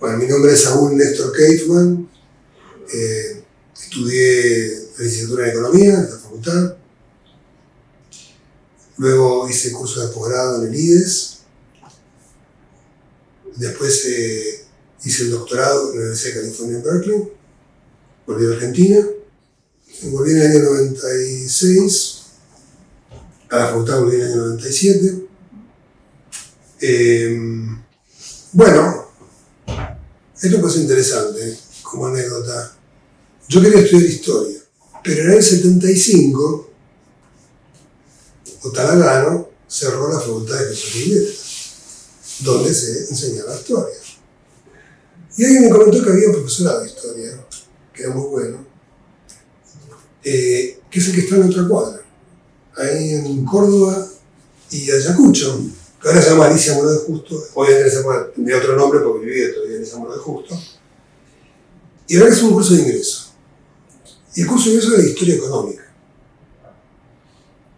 Bueno, mi nombre es Saúl Néstor Kaufman, estudié la licenciatura en Economía en la facultad, luego hice cursos de posgrado en el IDES, después hice el doctorado en la Universidad de California en Berkeley, volví a Argentina, volví en el año 96, a la facultad volví en el año 97. Bueno, esto pasó interesante como anécdota. Yo quería estudiar historia, pero en el 75, Otalagano cerró la facultad de Filosofía y Letras, donde se enseñaba historia. Y alguien me comentó que había un profesorado de historia, que era muy bueno, que es el que está en otra cuadra, ahí en Córdoba y Ayacucho, que ahora se llama Alicia Moró de Justo, obviamente tendría otro nombre porque vivía todavía Alicia Moró de Justo, y ahora es un curso de ingreso. Y el curso de ingreso era de historia económica.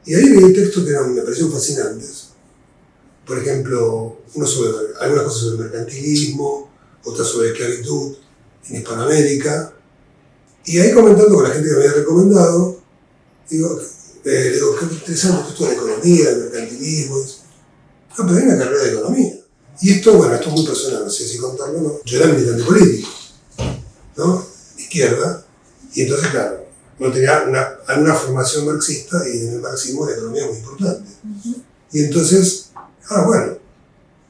Y ahí leí textos que me parecieron fascinantes. Por ejemplo, algunas cosas sobre mercantilismo, otras sobre esclavitud en Hispanoamérica. Y ahí comentando con la gente que me había recomendado, le digo, qué interesante esto de la economía, el mercantilismo. Pero hay una carrera de economía. Y esto es muy personal, no sé si contarlo o no. Yo era militante político, ¿no? De izquierda. Y entonces, claro, no tenía una formación marxista y en el marxismo la economía es muy importante. Y entonces,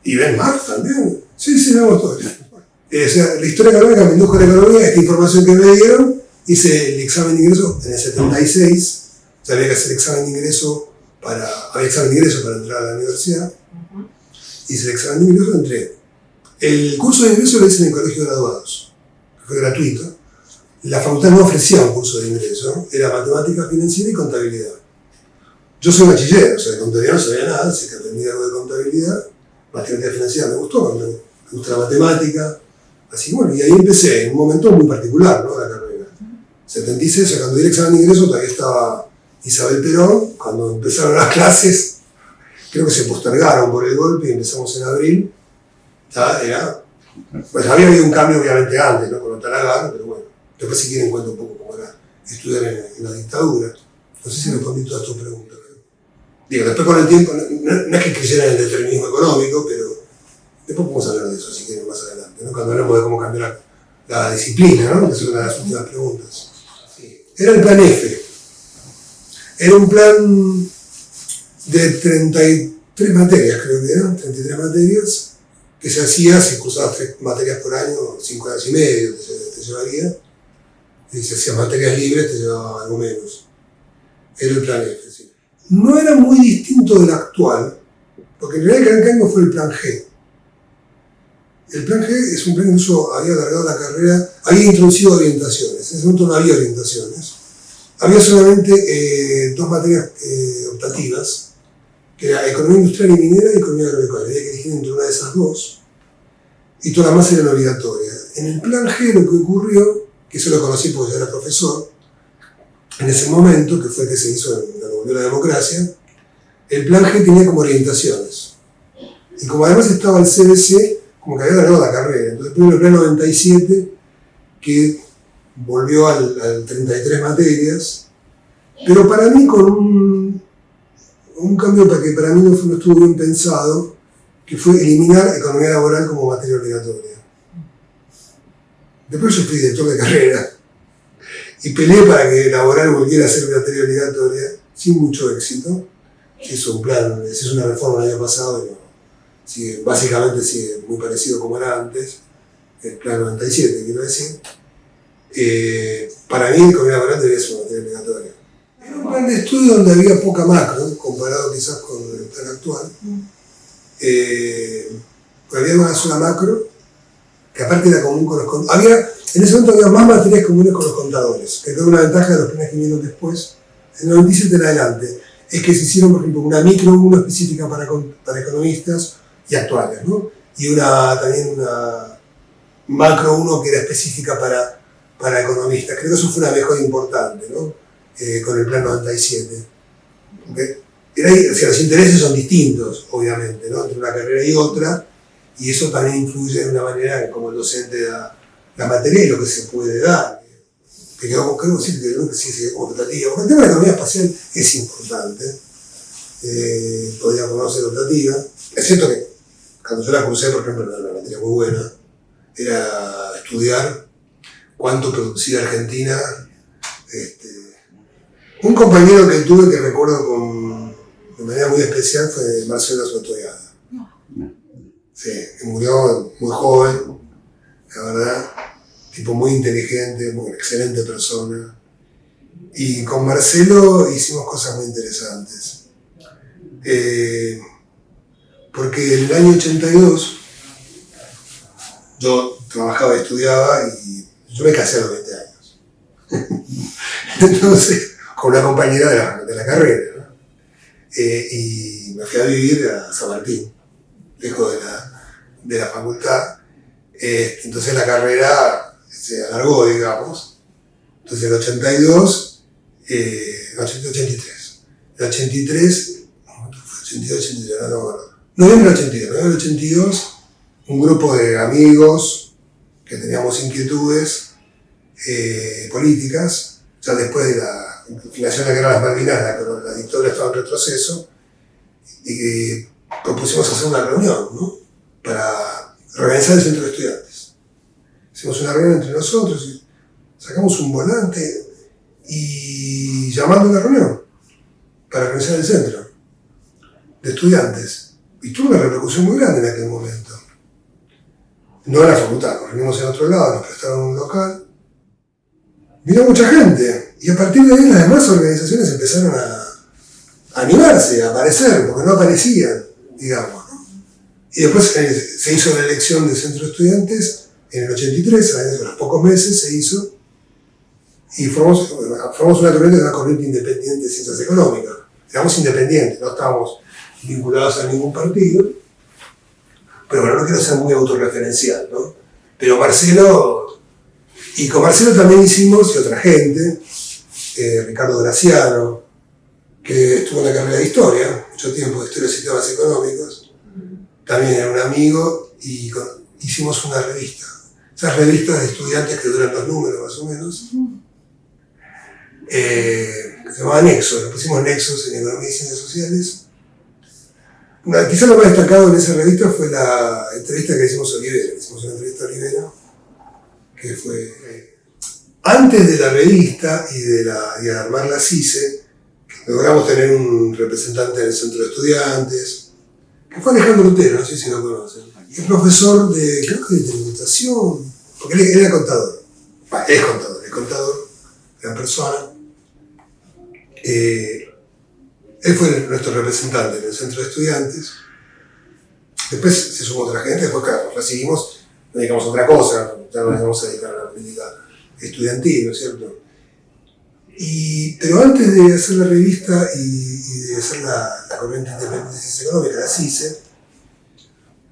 y ven Marx también. Sí, vemos todo. La historia económica me indujo a la economía, esta información que me dieron, hice el examen de ingreso en el 76, o sea, había que hacer examen de ingreso había examen de ingreso para entrar a la universidad, hice el examen de ingreso, entré. El curso de ingreso lo hice en el colegio de graduados, que fue gratuito. La facultad no ofrecía un curso de ingreso, era matemática financiera y contabilidad. Yo soy bachiller, o sea, de contabilidad no sabía nada, así que aprendí algo de contabilidad. Matemática financiera me gustó, me gusta la matemática. Así y ahí empecé, en un momento muy particular, ¿no? La carrera. 76, cuando di el examen de ingreso todavía estaba Isabel Perón, cuando empezaron las clases, creo que se postergaron por el golpe y empezamos en abril. Había habido un cambio obviamente antes, ¿no? Con Otalagano, pero bueno. Después si quieren cuento un poco cómo era estudiar en la dictadura. No sé si respondí todas tus preguntas. Digo, después con el tiempo, no es que creyera en el determinismo económico, pero después podemos hablar de eso si quieren más adelante, ¿no? Cuando hablamos de cómo cambiar la disciplina, ¿no? Que es una de las últimas preguntas. Sí. Era el plan F. Era un plan de 33 materias, creo que eran, 33 materias, que se cursaban 3 materias por año, 5 años y medio te llevaría. Y si hacías materias libres te llevaba algo menos. Era el plan F, sí. No era muy distinto del actual, porque en realidad el gran cambio fue el plan G. El plan G es un plan que incluso había alargado la carrera, había introducido orientaciones. En ese momento no había orientaciones. Había solamente 2 materias optativas, que era economía industrial y minera y economía agropecuaria. Había que elegir entre una de esas 2, y todas las más eran obligatorias. En el plan G lo que ocurrió, que eso lo conocí porque yo era profesor, en ese momento, que fue el que se hizo cuando volvió la democracia, el plan G tenía como orientaciones. Y como además estaba el CBC, como que había ganado la carrera. Entonces después el plan 97, que volvió al 33 materias, pero para mí con un cambio que para mí no estuvo bien pensado, que fue eliminar economía laboral como materia obligatoria. Después yo fui director de carrera y peleé para que laboral volviera a ser materia obligatoria, sin mucho éxito. Se hizo un plan, se hizo una reforma el año pasado, y básicamente sigue muy parecido como era antes, el plan 97, quiero decir. Para mí, economía laboral debería ser una materia obligatoria. Era un plan de estudio donde había poca macro, comparado quizás con el plan actual. Había una sola macro, que aparte era común con los contadores. En ese momento había más materias comunes con los contadores, que fue una ventaja de los planes que vinieron después, en el 97 en adelante. Es que se hicieron, por ejemplo, una micro 1 específica para economistas y actuales, ¿no? Y también una macro 1 que era específica para economistas. Creo que eso fue una mejora importante, ¿no? Con el plan 97. Porque los intereses son distintos, obviamente, ¿no? Entre una carrera y otra, y eso también influye de una manera en cómo el docente da la materia y lo que se puede dar. Que creo que sí es optativa, porque el tema de la economía espacial es importante, podría ponerse optativa. Es cierto que cuando yo la cursé, por ejemplo, era una materia muy buena, era estudiar cuánto producía Argentina. Un compañero que tuve que recuerdo de manera muy especial fue Marcelo Sotoyada. Sí, que murió muy joven, la verdad, tipo muy inteligente, muy excelente persona. Y con Marcelo hicimos cosas muy interesantes. Porque en el año 82 yo trabajaba y estudiaba y yo me casé a los 20 años. Entonces, con una compañera de la carrera, ¿no? Y me fui a vivir a San Martín, lejos de la facultad. Entonces la carrera se alargó, digamos. Entonces el 82, 83. El 83, fue 82, 83, no me acuerdo. Noviembre del 82, un grupo de amigos que teníamos inquietudes políticas, ya después de la finalización de la guerra de las Malvinas, la dictadura estaba en retroceso, y propusimos hacer una reunión, ¿no? Para reorganizar el centro de estudiantes. Hicimos una reunión entre nosotros y sacamos un volante y llamando a una reunión para organizar el centro de estudiantes. Y tuvo una repercusión muy grande en aquel momento. No en la facultad, nos reunimos en otro lado, nos prestaron un local. Vino mucha gente y a partir de ahí las demás organizaciones empezaron a animarse, a aparecer, porque no aparecían, digamos, ¿no? Y después se hizo la elección del centro de estudiantes en el 83, a los pocos meses se hizo, y formamos una corriente independiente de ciencias económicas. Éramos independientes, no estábamos vinculados a ningún partido, pero bueno, no quiero ser muy autorreferencial, ¿no? Pero Marcelo, y con Marcelo también hicimos, y otra gente, Ricardo Graciano, que estuvo en la carrera de Historia, mucho tiempo de Historia de Sistemas Económicos, también era un amigo, y hicimos una revista. Esas revistas de estudiantes que duran 2 números más o menos, que se llamaba Nexos, le pusimos Nexos en Economía y Ciencias Sociales. Quizá lo más destacado en esa revista fue la entrevista que hicimos a Olivera. Hicimos una entrevista a Olivera, que fue antes de la revista y de armar la CICE, logramos tener un representante en el centro de estudiantes, que fue Alejandro Lutero, no sé si lo conocen. Y el profesor creo que de tributación, porque él era contador. Es contador, gran persona. Él fue nuestro representante en el centro de estudiantes. Después se sumó otra gente, después claro, nos recibimos, nos dedicamos a otra cosa, ya nos vamos a dedicar a la política estudiantil, ¿no es cierto? Pero antes de hacer la revista y de hacer la corriente independiente de ciencias económicas, la CICE,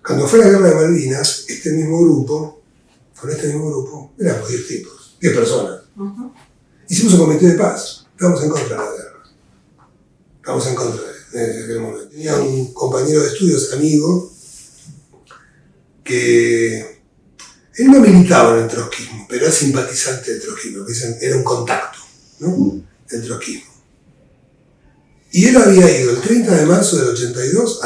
cuando fue la guerra de Malvinas, con este mismo grupo, éramos 10 tipos, 10 personas. Hicimos un comité de paz, estábamos en contra de la guerra. Estábamos en contra de aquel momento. Tenía un compañero de estudios, amigo, que él no militaba en el trotskismo, pero era simpatizante del trotskismo, que dicen, era un contacto, ¿no? Del trotskismo. Y él había ido el 30 de marzo del 82,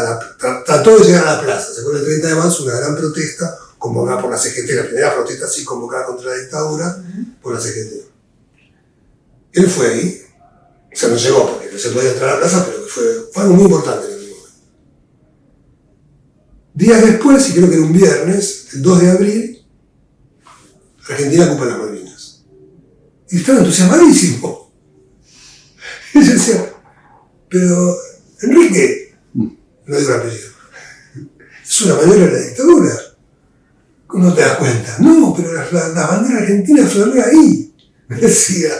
trató de llegar a la plaza. ¿Se acuerdan? El 30 de marzo, una gran protesta convocada por la CGT, la primera protesta así convocada contra la dictadura por la CGT. Él fue ahí. O sea, no llegó porque no se podía entrar a la plaza, pero fue algo muy importante en el momento. Días después, y creo que era un viernes, el 2 de abril, Argentina ocupa las Malvinas. Y estaba entusiasmadísimo. Y yo decía, pero Enrique, no digo el apellido, es una maniobra de la dictadura. ¿Cómo te das cuenta? No, pero la bandera argentina flamea ahí, me decía.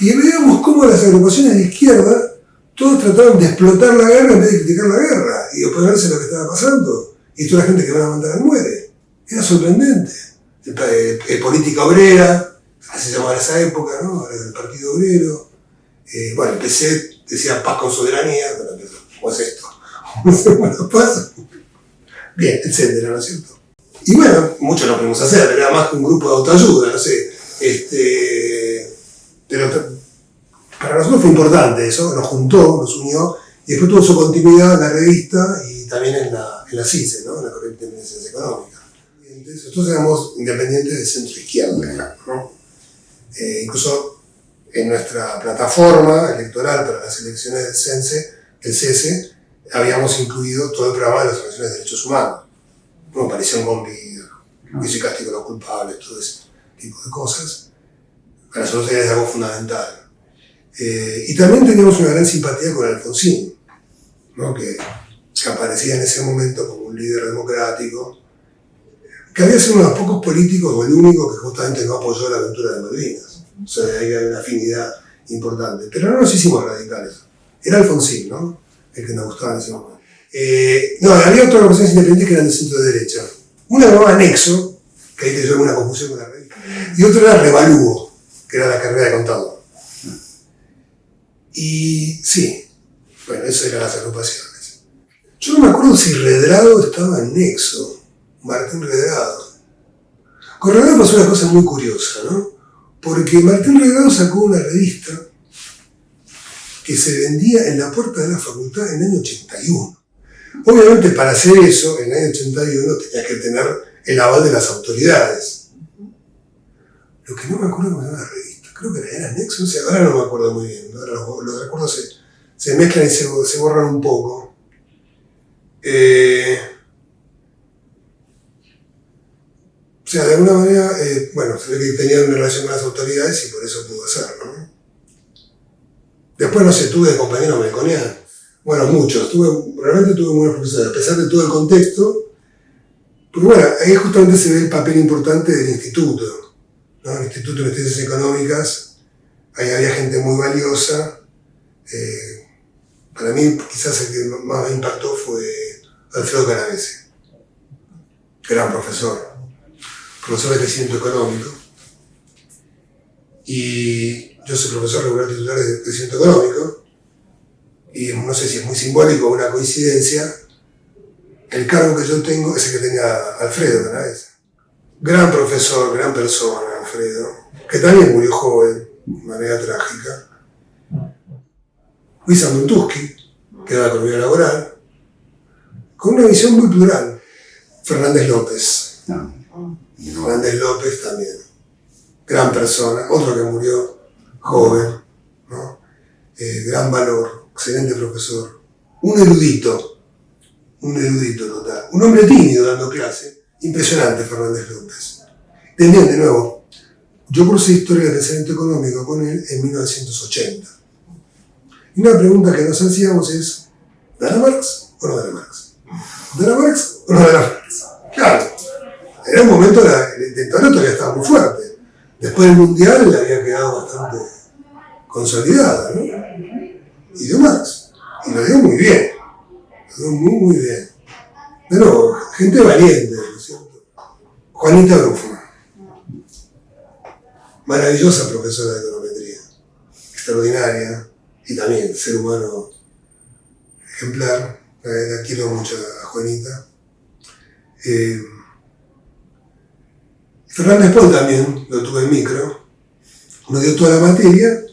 Y veíamos cómo las agrupaciones de izquierda todos trataban de explotar la guerra en vez de criticar la guerra y oponerse a lo que estaba pasando. Y toda la gente que van a mandar al muere. Era sorprendente. Política obrera, así se llamaba en esa época, ¿no? El Partido Obrero. Bueno, el PC decía paz con soberanía, pero ¿cómo es esto? ¿Cómo pasa? bien, etcétera, ¿no es cierto? Y bueno, mucho lo podemos hacer, era más que un grupo de autoayuda, no sé. Pero para nosotros fue importante eso, nos juntó, nos unió, y después tuvo su continuidad en la revista y también en la CICE, ¿no? En la Corriente de Ciencias Económicas. Entonces, nosotros éramos independientes de centro-izquierda, ¿no? Incluso en nuestra plataforma electoral para las elecciones del CESE, habíamos incluido todo el programa de las organizaciones de derechos humanos, como aparición con vida, juicio y castigo a los culpables, todo ese tipo de cosas. Para nosotros era algo fundamental. Y también teníamos una gran simpatía con Alfonsín, ¿no? que aparecía en ese momento como un líder democrático, que había sido uno de los pocos políticos, o el único, que justamente no apoyó la aventura de Malvinas. O sea, de ahí hay una afinidad importante. Pero no nos hicimos radicales. Era Alfonsín, ¿no? El que nos gustaba en ese momento. No, había otras organizaciones independientes que eran de centro derecha. Una llamaba Nexo, que ahí te llevó una confusión con la revista, y otra era Revalúo, que era la carrera de contador. Y sí, bueno, esas eran las agrupaciones. Yo no me acuerdo si Redrado estaba en Nexo, Martín Redrado. Con Redrado pasó una cosa muy curiosa, ¿no? Porque Martín Redrado sacó una revista que se vendía en la puerta de la facultad en el año 81. Obviamente para hacer eso, en el año 81 tenías que tener el aval de las autoridades. Lo que no me acuerdo cómo se llama la revista, creo que era Nexo, no sé, ahora no me acuerdo muy bien, ahora los recuerdos se mezclan y se borran un poco. O sea, de alguna manera, bueno, se ve que tenía una relación con las autoridades y por eso pudo hacerlo, ¿no? Después, no sé, tuve de compañero Melconian. Bueno, muchos. Realmente tuve buenos profesores, a pesar de todo el contexto. Porque bueno, ahí justamente se ve el papel importante del instituto, ¿no? El Instituto de Ciencias Económicas. Ahí había gente muy valiosa. Para mí, quizás el que más me impactó fue Alfredo Canavese. Gran profesor de crecimiento económico. Y yo soy profesor regular titular de crecimiento económico. Y no sé si es muy simbólico o una coincidencia, el cargo que yo tengo es el que tenía Alfredo Canavese. Gran profesor, gran persona, Alfredo, que también murió joven, de manera trágica. Luisa Montuschi, que era la economía laboral, con una visión muy plural. Fernández López. Fernández López también. Gran persona, otro que murió joven, ¿no? Gran valor, excelente profesor. Un erudito total. Un hombre tímido dando clase. Impresionante Fernández López. También, de nuevo, yo cursé historia del pensamiento económico con él en 1980. Y una pregunta que nos hacíamos es, ¿Dana Marx o no Dana Marx? ¿Dana Marx o no Dana Marx? Claro, era un momento, el dictadura todavía estaba muy fuerte. Después del Mundial le había quedado bastante consolidada, ¿no? Y dio Marx. Y lo dio muy bien. Lo dio muy, muy bien. Pero gente valiente, ¿no es cierto? Juanita Brufman. Maravillosa profesora de econometría. Extraordinaria. Y también ser humano ejemplar. La quiero mucho a Juanita. Fernández Pol también, lo tuve en micro. Nos dio toda la materia.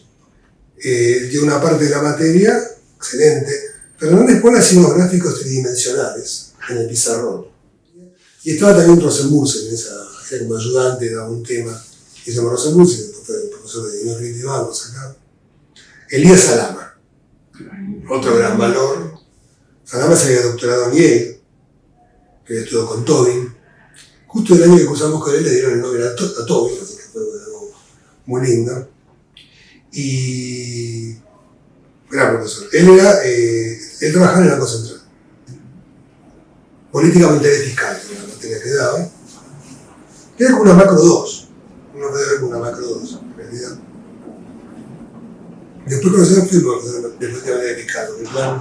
Dio una parte de la materia, excelente. Fernández Pol hacía unos gráficos tridimensionales en el pizarrón. Y estaba también Rosenbussen, era como ayudante, daba un tema. Y se llama Rosenbussen, que fue el profesor de Dinero y Bancos acá. Elías Salama, otro gran valor. Salama se había doctorado en Yale, que estudió con Tobin. Justo el año que cursamos con él le dieron el Nobel a Tobin, así que fue algo muy lindo. Y gran profesor. Él trabajaba en el Banco Central. Política monetaria y fiscal, que era la materia que daba. Era como una macro 2. Uno puede ver como una macro 2, en realidad. Después conocemos el profesor de política monetaria y fiscal, con el plan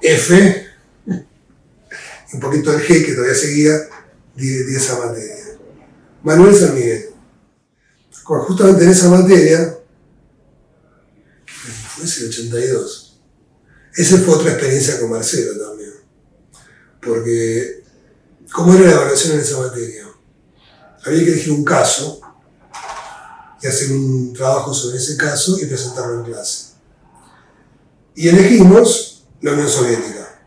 F, un poquito del G que todavía seguía, de esa materia. Manuel San Miguel. Justamente en esa materia, fue ese el 82. Esa fue otra experiencia con Marcelo también. porque ¿cómo era la evaluación en esa materia? Había que elegir un caso y hacer un trabajo sobre ese caso y presentarlo en clase. Y elegimos la Unión Soviética.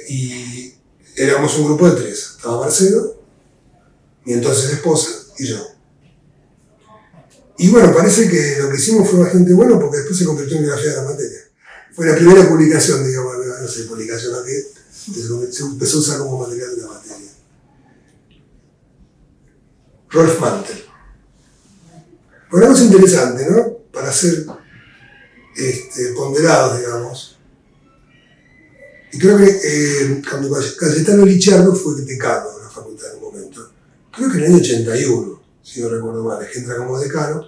Y éramos un grupo de 3. Estaba Marcelo, mi entonces esposa y yo. Y bueno, parece que lo que hicimos fue bastante bueno porque después se convirtió en biografía de la materia. Fue la primera publicación, digamos, no sé, publicación aquí, se empezó a usar como material de la materia. Rolf Mantel. Una cosa interesante, ¿no? Para ser ponderados, digamos. Y creo que cuando Cayetano Licciardo fue decano de la facultad en un momento, creo que en el año 81, si no recuerdo mal, es que entra como decano,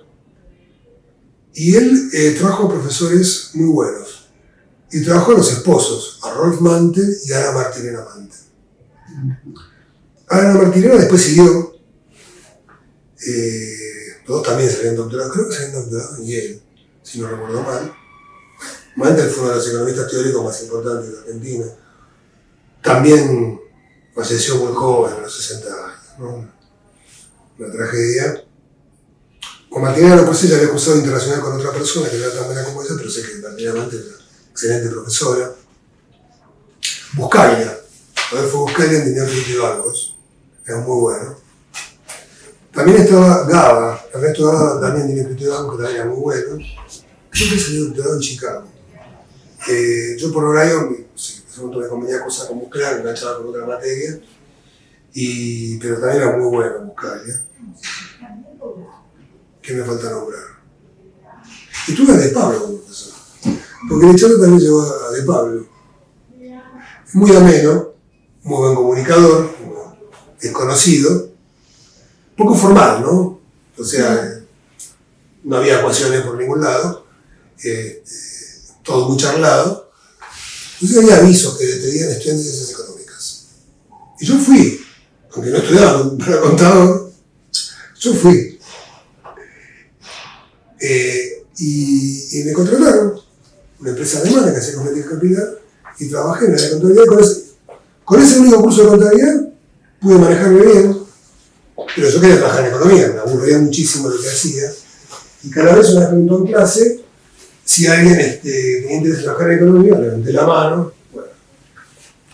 y él trabajó a profesores muy buenos, y trabajó a los esposos, a Rolf Mantel y a Ana Martirena Mantel. Ana Martirena después siguió, todos también se habían doctorado, creo que se habían doctorado en Yale, si no recuerdo mal. Mantel fue uno de los economistas teóricos más importantes de Argentina. También falleció muy joven, a los 60 años, ¿no? Una tragedia. Con Martirena después ella había acusado de internacional con otra persona que no era tan buena como ella, pero sé que Martirena Mantel era excelente profesora. Buscalia, Adolfo Buscalia en Dineros y Hidalgos, era muy bueno. También estaba Gaba, Ernesto Gaba también en Dineros y Hidalgos, que también era muy bueno. Creo que salió doctorado en Chicago. Yo por horario, sí, me convenía cosas con Buscalia, me enganchaba con otra materia, pero también era muy bueno Buscalia. ¿Qué me falta nombrar? Y tuve a De Pablo como profesor, porque Licciardo también llegó a De Pablo. Muy ameno, muy buen comunicador, es conocido, poco formal, ¿no? O sea, no había ecuaciones por ningún lado, todo muy charlado. Entonces había avisos que pedían estudiantes de ciencias económicas. Y yo fui, aunque no estudiaba para contador, yo fui. Y me contrataron, una empresa alemana que hacía cosmética capilar, y trabajé en la contabilidad. Con ese único curso de contabilidad pude manejarme bien, pero yo quería trabajar en economía, me aburría muchísimo lo que hacía. Y cada vez una vez preguntó en clase si alguien tenía interés en trabajar en economía, levanté la mano, bueno,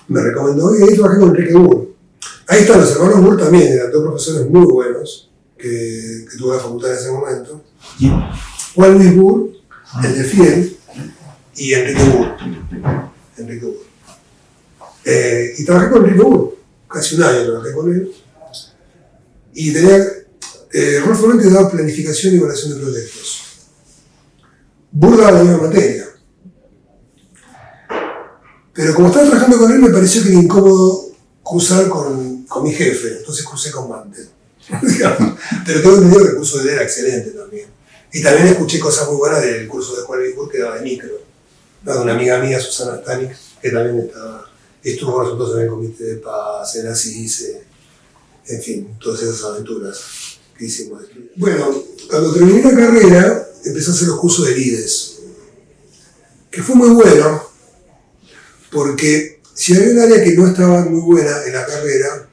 me recomendó y ahí trabajé con Enrique Bull. Ahí están los hermanos Bull también, eran 2 profesores muy buenos que tuve en la facultad en ese momento. Juan Luis Bull, el de Fiel, y Enrique Bull. Y trabajé con Enrique Bull, casi un año trabajé con él. Y Rolf Mantel daba planificación y evaluación de proyectos. Bull daba la misma materia. Pero como estaba trabajando con él, me pareció que era incómodo cruzar con mi jefe, entonces crucé con Mantel. Pero tengo entendido que el curso de él era excelente también. Y también escuché cosas muy buenas del curso de Juan Luis Bull que daba de micro. De una amiga mía, Susana Stanik, que también estuvo con nosotros en el Comité de Paz, en la CICE, en fin, todas esas aventuras que hicimos. Bueno, cuando terminé la carrera, empecé a hacer los cursos de LIDES, que fue muy bueno, porque si había un área que no estaba muy buena en la carrera,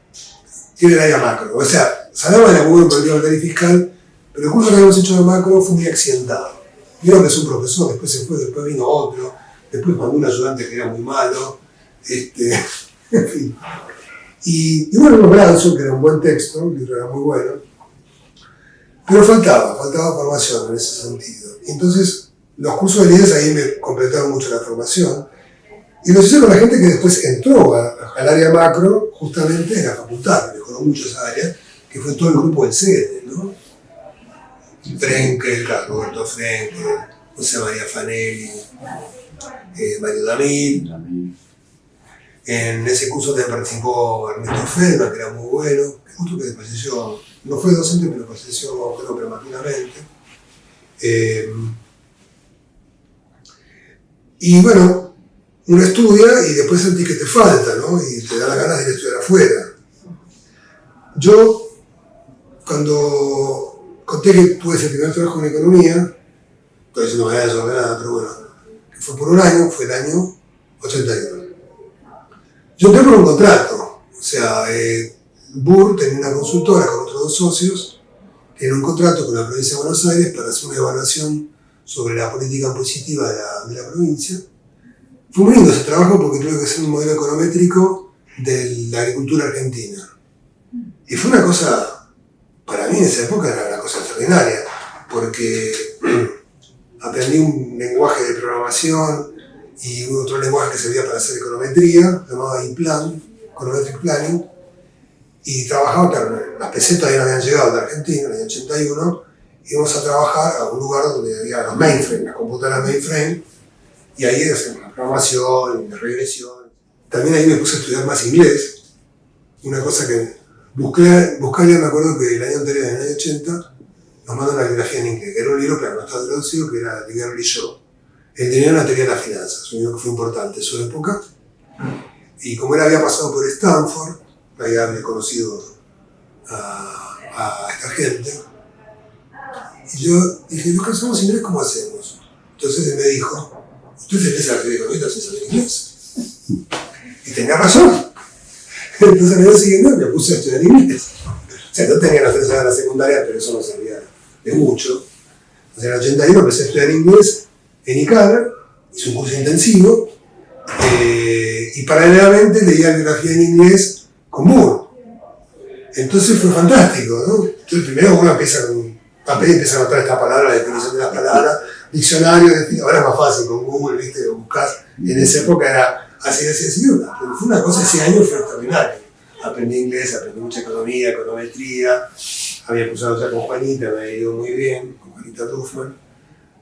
era el área macro. O sea, Salama era muy buen por el tema monetario y fiscal, pero el curso que habíamos hecho de macro fue muy accidentado. Vieron que es un profesor, después se fue, después vino otro, después mandó un ayudante que era muy malo, en fin. Y bueno, los Branson, que era un buen texto, el libro era muy bueno, pero faltaba formación en ese sentido. Y entonces, los cursos de líderes ahí me completaron mucho la formación, y lo hice con la gente que después entró al área macro, justamente en la facultad, que mejoró mucho esa área, que fue todo el grupo del CEDE, ¿no? Frenkel, Roberto Frenkel, José María Fanelli, Mario Damil. En ese curso también participó Ernesto Feldman, que era muy bueno, que justo que falleció, no fue docente, pero falleció creo prematuramente. Y bueno, uno estudia y después sentís que te falta, ¿no? Y te da las ganas de ir a estudiar afuera. Yo, cuando conté que tuve ese primer trabajo en economía, estoy diciendo nada, pero bueno, que fue por un año, fue el año 81. Yo entré por un contrato, o sea, Burr tenía una consultora con otros 2 socios, tiene un contrato con la provincia de Buenos Aires para hacer una evaluación sobre la política impositiva de la provincia. Fue muy lindo ese trabajo porque tuve que hacer un modelo econométrico de la agricultura argentina. Y fue una cosa, para mí en esa época era una cosa extraordinaria, porque aprendí un lenguaje de programación y otro lenguaje que servía para hacer econometría, llamado IPLAN, Econometric Planning, y trabajaba, claro, las PC todavía no habían llegado de Argentina en el año 81, íbamos a trabajar a un lugar donde había los mainframe, las computadoras mainframe, y ahí hacíamos la programación y la regresión. También ahí me puse a estudiar más inglés, una cosa que buscé, me acuerdo que el año anterior, en el año 80, nos mandan una bibliografía en inglés, que era un libro, claro, no estaba traducido, que era The Garry Show. El dinero en la teoría de las finanzas, un libro que fue importante en su época. Y como él había pasado por Stanford, había conocido a esta gente, y yo dije, ¿no conocemos inglés? ¿Cómo hacemos? Entonces él me dijo, ¿usted se empieza a hacer economista sin saber inglés? Y tenía razón. Entonces el año siguiente me puse a estudiar inglés. O sea, no tenía las 3 años de la secundaria, pero eso no servía de mucho. Entonces en el 81 empecé a estudiar inglés en ICAR, hice un curso intensivo, y paralelamente leía bibliografía en inglés con Burr. Entonces fue fantástico, ¿no? Entonces primero uno empieza con un papel y empieza a anotar esta palabra, la definición de las palabras, diccionario, ahora es más fácil con Google, ¿viste? Lo buscás. En esa época era así, pero fue una cosa, ese año fue extraordinario. Aprendí inglés, aprendí mucha economía, econometría, había cursado ya con Juanita, me había ido muy bien, con Juanita Duffman.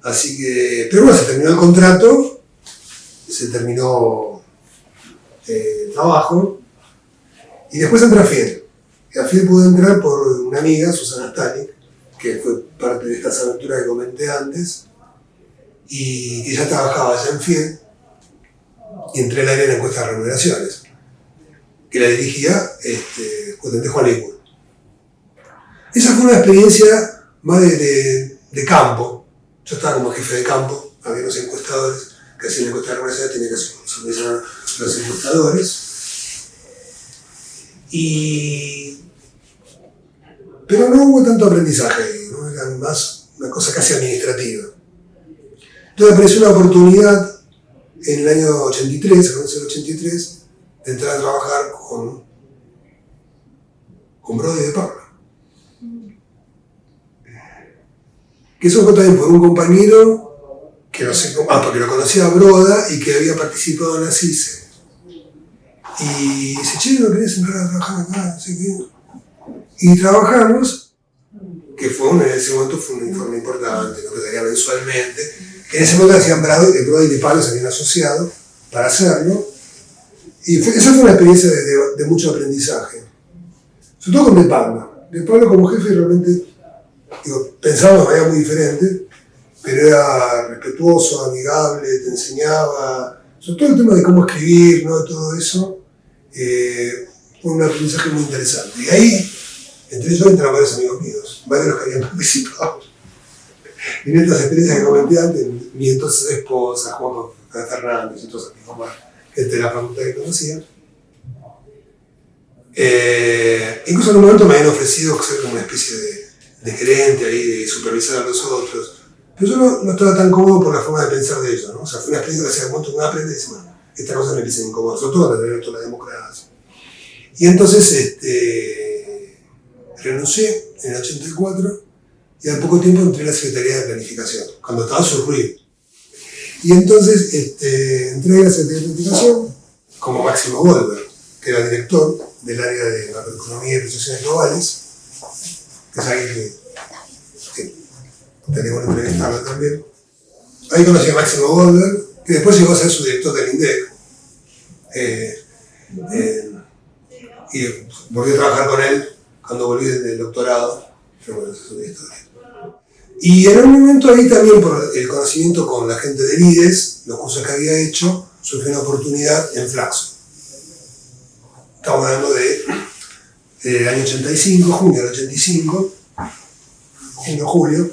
Así que, pero bueno, se terminó el contrato, se terminó el trabajo, y después entré a Fiel. Y a Fiel pude entrar por una amiga, Susana Stalik, que fue parte de estas aventuras que comenté antes, y que ya trabajaba allá en Fiel, y entré al área de encuestas de remuneraciones, que la dirigía justamente Juan Leibur. Esa fue una experiencia más de campo. Yo estaba como jefe de campo, había unos encuestadores que hacían encuestas de remuneraciones, tenía que supervisar a los encuestadores. Pero no hubo tanto aprendizaje ahí, ¿no? Era más una cosa casi administrativa. Entonces apareció una oportunidad en el año 83, a comienzos del 83, de entrar a trabajar con Brody de Parma. Que eso fue también por un compañero que no sé cómo, porque lo conocía a Broda y que había participado en la CICE. Y dice, che, ¿no querés entrar a trabajar acá? No sé qué. Y trabajamos, que en ese momento fue un informe importante, ¿no? Que salía mensualmente. En ese momento hacían Brody y de Pablo se habían asociado para hacerlo. Y esa fue una experiencia de mucho aprendizaje. Sobre todo con De Palma. De Pablo como jefe realmente, pensaba de manera muy diferente, pero era respetuoso, amigable, te enseñaba, sobre todo el tema de cómo escribir, ¿no? De todo eso, fue un aprendizaje muy interesante. Y ahí, entre ellos entran varios amigos míos, varios de los que habían participado. Y en estas experiencias que comenté antes, mi entonces esposa, Juan Fernández, y otros amigos más, gente de la facultad que conocía. Incluso en un momento me habían ofrecido ser como una especie de gerente ahí, de supervisar a los otros. Pero yo no estaba tan cómodo por la forma de pensar de ellos, ¿no? O sea, fue una experiencia que hacía un momento que uno aprende y dice, bueno, esta cosa me empieza a incomodar, sobre todo el derecho a la democracia. Y entonces renuncié en el 84 y al poco tiempo entré a la Secretaría de Planificación, cuando estaba Surruí. Y entonces entré a la Secretaría de Planificación como Máximo Goldberg, que era director del área de macroeconomía y proyecciones globales, que es alguien que tenemos que entrevistarlo también. Ahí conocí a Máximo Goldberg, que después llegó a ser su director del INDEC. Y volví a trabajar con él cuando volví del doctorado. Pero bueno, esa es otra historia. Y en un momento ahí también, por el conocimiento con la gente del IDES, los cursos que había hecho, surgió una oportunidad en Flaxo. Estamos hablando del año 85, junio del 85, junio,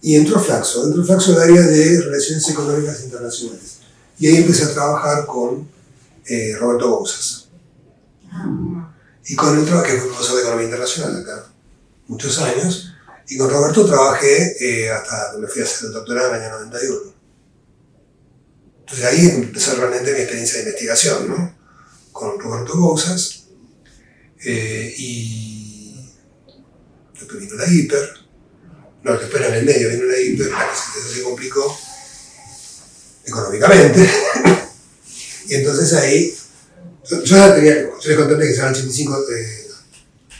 y entró Flaxo el área de Relaciones Económicas Internacionales. Y ahí empecé a trabajar con Roberto Bouzas. Y con él trabajé, fui profesor de Economía Internacional acá, muchos años, y con Roberto trabajé hasta que me fui a hacer el doctorado en el año 91. Entonces ahí empezó realmente mi experiencia de investigación, ¿no? Con Roberto Bouzas, y después vino la hiper, no, después en el medio vino la hiper, la que se complicó económicamente, y entonces ahí, yo ya tenía, yo les conté que en el 85,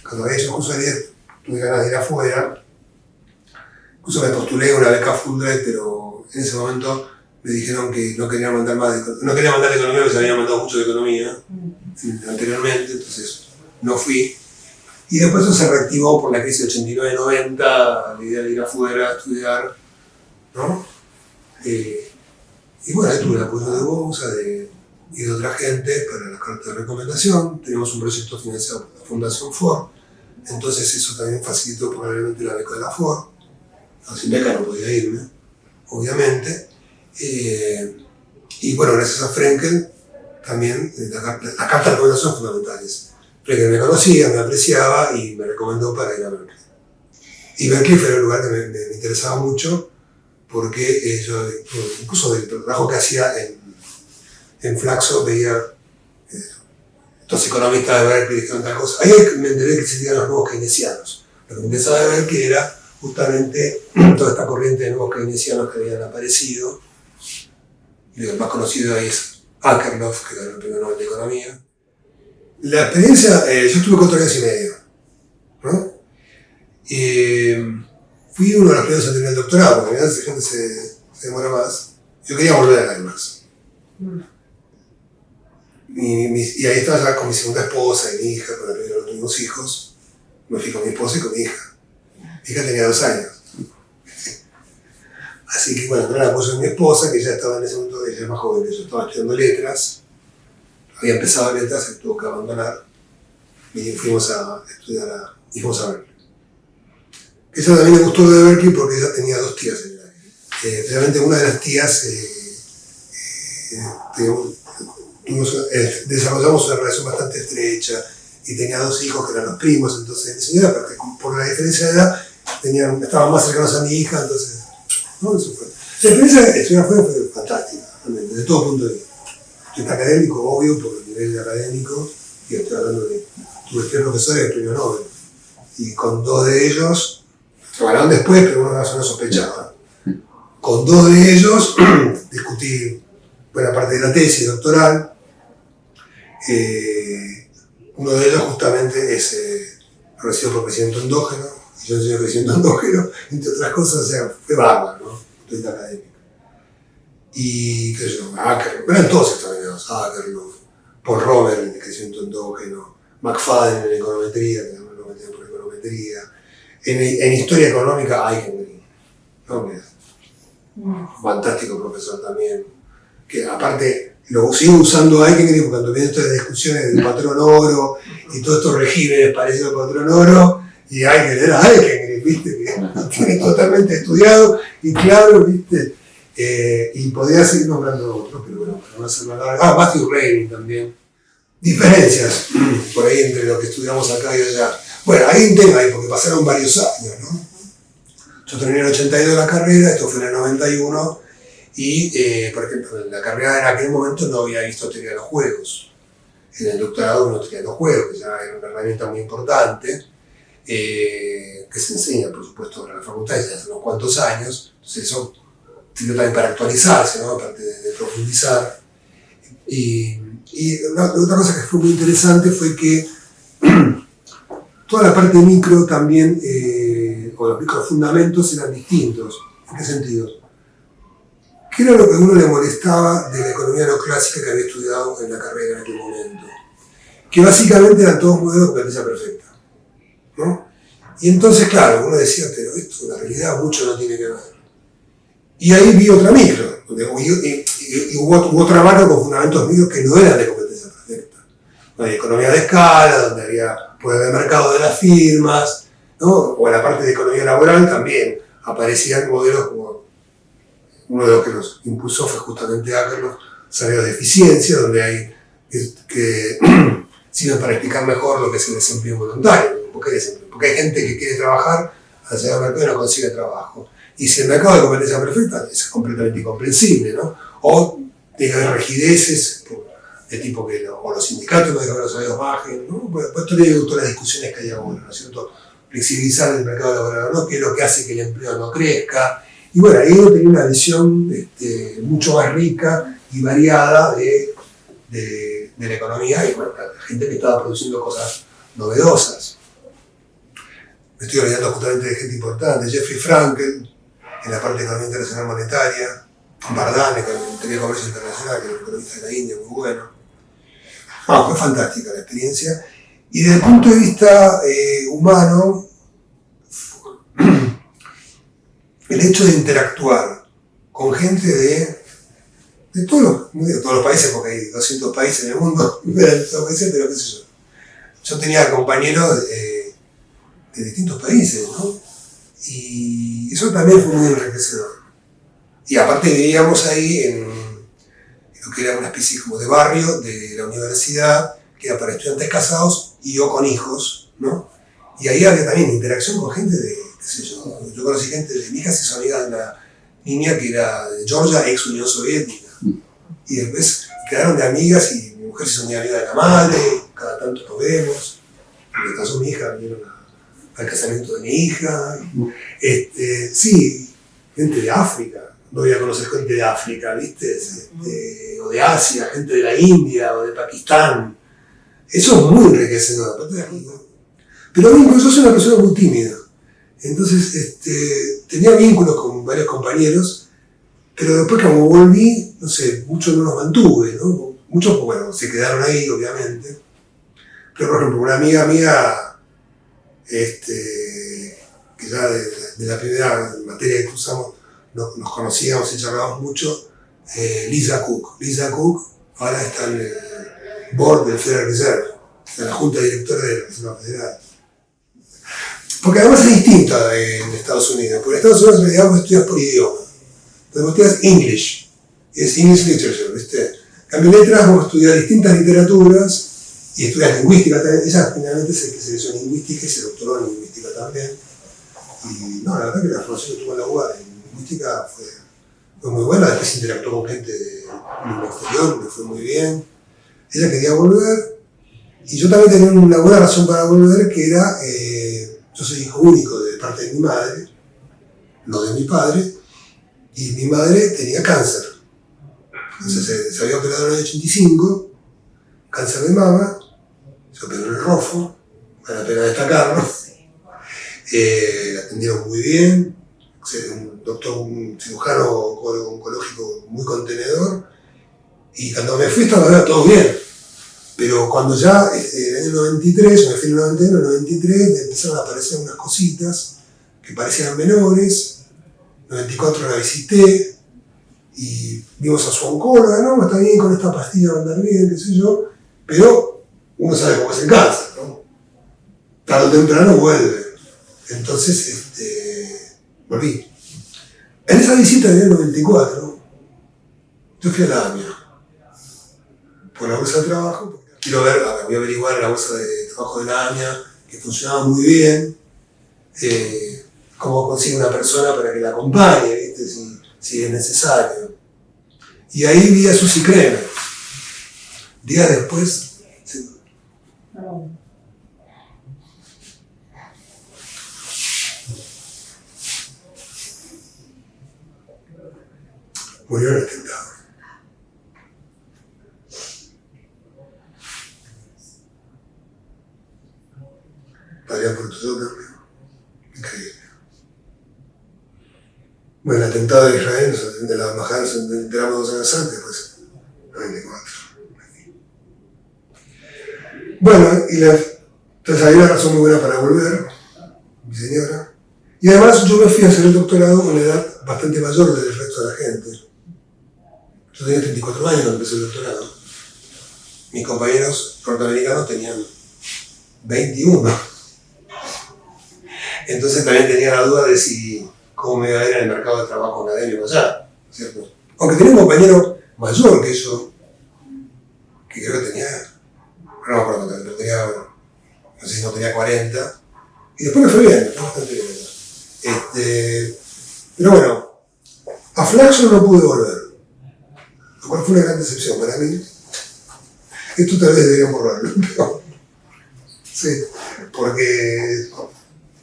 cuando había hecho el curso de 10, tuve ganas de ir afuera, incluso me postulé una beca Fulbright, pero en ese momento me dijeron que no querían mandar más no querían mandar de economía, porque se habían mandado mucho de economía anteriormente, entonces no fui. Y después eso se reactivó por la crisis del 89-90, la idea de ir afuera a estudiar, ¿no? Y bueno, ahí tuve el apoyo de Bouzas y de otra gente para las cartas de recomendación. Teníamos un proyecto financiado por la Fundación Ford, entonces eso también facilitó probablemente la beca de la Ford. No, sin beca no podía irme, obviamente. Y bueno, gracias a Frenkel también las cartas de recomendación son fundamentales. Frenkel me conocía, me apreciaba y me recomendó para ir a Berkeley. Y Berkeley fue el lugar que me interesaba mucho porque yo, incluso del trabajo que hacía en Flaxo, veía estos economistas de Berkeley dijeron tal cosa. Ahí me enteré que existían los nuevos keynesianos. Lo que me interesaba de Berkeley era justamente toda esta corriente de nuevos keynesianos que habían aparecido. Y el más conocido ahí es Akerlof, que ganó el premio Nobel de Economía. La experiencia, yo estuve 4 años y medio, ¿no? Y fui uno de los primeros en tener el doctorado, porque a veces la gente se demora más. Yo quería volver a Además. Y ahí estaba ya con mi segunda esposa y mi hija, con la primera de los mismos hijos. Me fui con mi esposa y con mi hija. Mi hija tenía 2 años. Así que bueno, tenía el apoyo de mi esposa, que ya estaba en ese momento, ella es más joven que yo, estaba estudiando letras. Había empezado letras y tuvo que abandonar. Y fuimos a estudiar y fuimos a Berkeley. Ella también me gustó de Berkeley porque ella tenía 2 tías en el área. Realmente una de las tías desarrollamos una relación bastante estrecha y tenía 2 hijos que eran los primos, entonces mi señora, porque por la diferencia de edad, estaban más cercanos a mi hija, entonces, ¿no? Eso fue. La experiencia de estudiar fue fantástica, realmente, desde todo punto de vista. Estudio académico, obvio, por el nivel académico, y estoy hablando tuve 3 profesores del premio Nobel, y con 2 de ellos, trabajaron después, pero uno no sospechaba. Con 2 de ellos discutí buena parte de la tesis doctoral. Uno de ellos justamente es recibido por crecimiento endógeno, y yo enseño crecimiento endógeno, entre otras cosas, o sea, fue bárbaro, ¿no? Estoy académico. Y, qué sé yo, Akerlof, eran todos extraordinarios, Akerlof, Paul Romer en crecimiento endógeno, McFadden en econometría, que no lo metían por econometría, en historia económica, Eichengreen, ¿no? Que es un fantástico profesor también, que aparte lo sigo usando Eichengreen porque cuando vienen estas discusiones del patrón oro y todos estos regímenes parecidos al patrón oro, y Eichengreen era Eichengreen, ¿viste? Que lo tiene totalmente estudiado y claro, ¿viste? Y podría seguir nombrando otros, pero bueno, para no hacerlo largo. Matthew Railing también. Diferencias por ahí entre lo que estudiamos acá y allá. Bueno, hay un tema ahí porque pasaron varios años, ¿no? Yo terminé en el 82 la carrera, esto fue en el 91, y por ejemplo, en la carrera en aquel momento no había visto teoría de los juegos. En el doctorado uno teoría de los juegos, que ya era una herramienta muy importante, que se enseña, por supuesto, en la facultad desde hace unos cuantos años. Entonces eso sirvió también para actualizarse, ¿no? Aparte de profundizar. Y otra cosa que fue muy interesante fue que toda la parte micro también, o los microfundamentos eran distintos. ¿En qué sentido? ¿Qué era lo que a uno le molestaba de la economía neoclásica que había estudiado en la carrera en aquel momento? Que básicamente eran todos modelos de competencia perfecta, ¿no? Y entonces, claro, uno decía, pero esto en la realidad mucho no tiene que ver. Y ahí vi otra micro, y hubo otra macro con fundamentos micros que no eran de competencia perfecta. Había economía de escala, donde había poder de mercado de las firmas, ¿no? O en la parte de economía laboral también aparecían modelos como uno de los que nos impulsó fue justamente Akerlof, salarios de eficiencia, donde hay que sirven para explicar mejor lo que es el desempleo voluntario. ¿Por qué desempleo? Porque hay gente que quiere trabajar, al salir al mercado y no consigue trabajo. Y si el mercado de competencia perfecta es completamente incomprensible, ¿no? O tiene que haber rigideces de tipo que o los sindicatos no dejan que los salarios bajen, ¿no? Pues todas las discusiones que hay ahora, ¿no es cierto? Flexibilizar el mercado laboral, ¿no? Que es lo que hace que el empleo no crezca. Y bueno, ahí uno tenía una visión mucho más rica y variada de la economía y bueno, la gente que estaba produciendo cosas novedosas. Me estoy olvidando justamente de gente importante, Jeffrey Frankel, en la parte de economía internacional monetaria, Bardane, que tenía comercio internacional, que era un economista de la India, muy bueno. Fue fantástica la experiencia. Y desde el punto de vista humano, el hecho de interactuar con gente de todos los países, porque hay 200 países en el mundo, pero qué sé yo. Yo tenía compañeros de distintos países, ¿no? Y eso también fue muy enriquecedor. Y aparte vivíamos ahí en lo que era una especie como de barrio de la universidad, que era para estudiantes casados y yo con hijos, ¿no? Y ahí había también interacción con gente de, qué sé yo conocí gente de mi hija, se hizo amiga de una niña que era de Georgia, ex Unión Soviética. Y después quedaron de amigas y mi mujer se hizo amiga de la madre, cada tanto nos vemos. Me casó mi hija, vinieron al casamiento de mi hija. Sí, gente de África. No voy a conocer gente de África, ¿viste? O de Asia, gente de la India o de Pakistán. Eso es muy enriquecedor. Pero yo soy una persona muy tímida. Entonces tenía vínculos con varios compañeros, pero después como volví, no sé, muchos no los mantuve, ¿no? Muchos, bueno, se quedaron ahí, obviamente. Pero por ejemplo, una amiga mía, que ya de la primera materia que usamos, nos conocíamos y charlábamos mucho, Lisa Cook. Lisa Cook ahora está en el board del Federal Reserve, en la junta directora de la Reserva Federal. Porque además es distinta en Estados Unidos, porque en Estados Unidos en realidad vos estudias por idioma. Entonces vos estudias English, y es English Literature, ¿viste? En cambio letras vos estudias distintas literaturas y estudias lingüística también. Ella finalmente se especializó en lingüística y se doctoró en lingüística también. Y no, la verdad que la formación que tuvo en la UBA en lingüística fue muy buena. Después interactuó con gente del exterior, le fue muy bien. Ella quería volver y yo también tenía una buena razón para volver, que era, yo soy hijo único de parte de mi madre, no de mi padre, y mi madre tenía cáncer. Entonces se había operado en el 85, cáncer de mama, se operó en el ROFO, vale la pena destacarlo. La atendieron muy bien, un cirujano oncológico muy contenedor, y cuando me fui estaba todo bien. Pero cuando ya, en el año 93, me fui en el 91, en el 93, empezaron a aparecer unas cositas que parecían menores. En el 94 la visité y vimos a su oncóloga, ¿no? Está bien con esta pastilla, va a andar bien, qué sé yo, pero uno sabe cómo es el cáncer, ¿no? Tarde o temprano vuelve. Entonces, volví. En esa visita del 94, yo fui a la AMIA por la bolsa de trabajo. Quiero ver, voy a averiguar la bolsa de trabajo de la AMIA, que funcionaba muy bien, cómo consigue una persona para que la acompañe, ¿viste? Si es necesario. Y ahí vi a Susi Kremer. Días después, murió en el atentado. Había por todo también. Increíble. Bueno, el atentado de Israel, de la embajada, nos enteramos 2 años antes, pues, 94. Bueno, entonces había una razón muy buena para volver, mi señora. Y además yo me fui a hacer el doctorado con una edad bastante mayor del resto de la gente. Yo tenía 34 años cuando empecé el doctorado. Mis compañeros norteamericanos tenían 21. Entonces también tenía la duda de cómo me iba a ir en el mercado de trabajo académico allá, ¿cierto? Aunque tenía un compañero mayor que yo, que creo que tenía, no me acuerdo, pero tenía, no sé si no tenía 40, y después me fue bien, me fue bastante bien. Pero bueno, a Flaxo no pude volver, lo cual fue una gran decepción para mí. Esto tal vez deberían borrarlo, pero sí, porque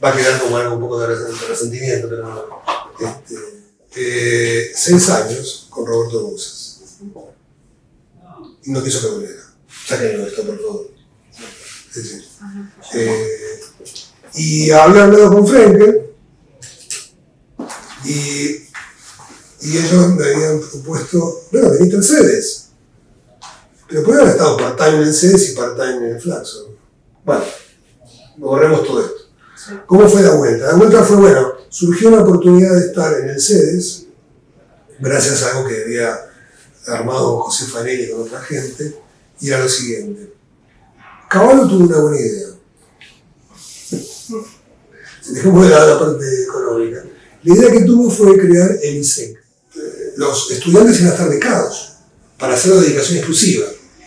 va a quedar como algo un poco de resentimiento, pero no. 6 años con Roberto Bouzas. Y no quiso que volviera. Sáquenlo esto, por favor. Sí. Y había hablado con Frenkel y ellos me habían propuesto, bueno, venite al CEDES. Pero podrían haber estado part-time en el CEDES y part-time en el Flaxo. Bueno, borremos todo esto. ¿Cómo fue la vuelta? La vuelta fue, bueno, surgió una oportunidad de estar en el CEDES, gracias a algo que había armado José Fanelli con otra gente, y era lo siguiente. Cavallo tuvo una buena idea. Dejemos de lado la parte económica. La idea que tuvo fue crear el ISEC. Los estudiantes iban a estar becados para hacerlo de dedicación exclusiva.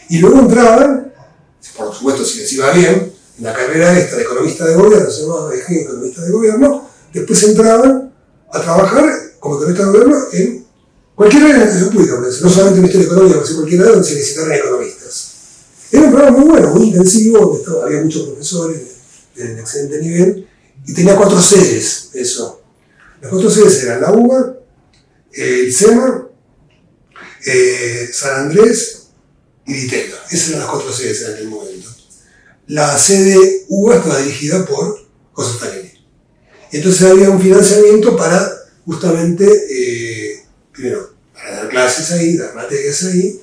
Y luego entraban, por supuesto si les iba bien, en la carrera esta de economista de gobierno, se llamaba economista de gobierno, después entraban a trabajar como economista de gobierno en cualquier área de la administración pública, no solamente en historia económica, sino en cualquier área donde se necesitaran economistas. Era un programa muy bueno, muy intensivo, donde había muchos profesores de excelente nivel, y tenía 4 sedes, eso. Las 4 sedes eran la UBA, el SEMA, San Andrés y Ditela. Esas eran las 4 sedes en aquel momento. La sede UBA estaba dirigida por José Fanelli. Y entonces había un financiamiento para justamente, primero, para dar clases ahí, dar materias ahí,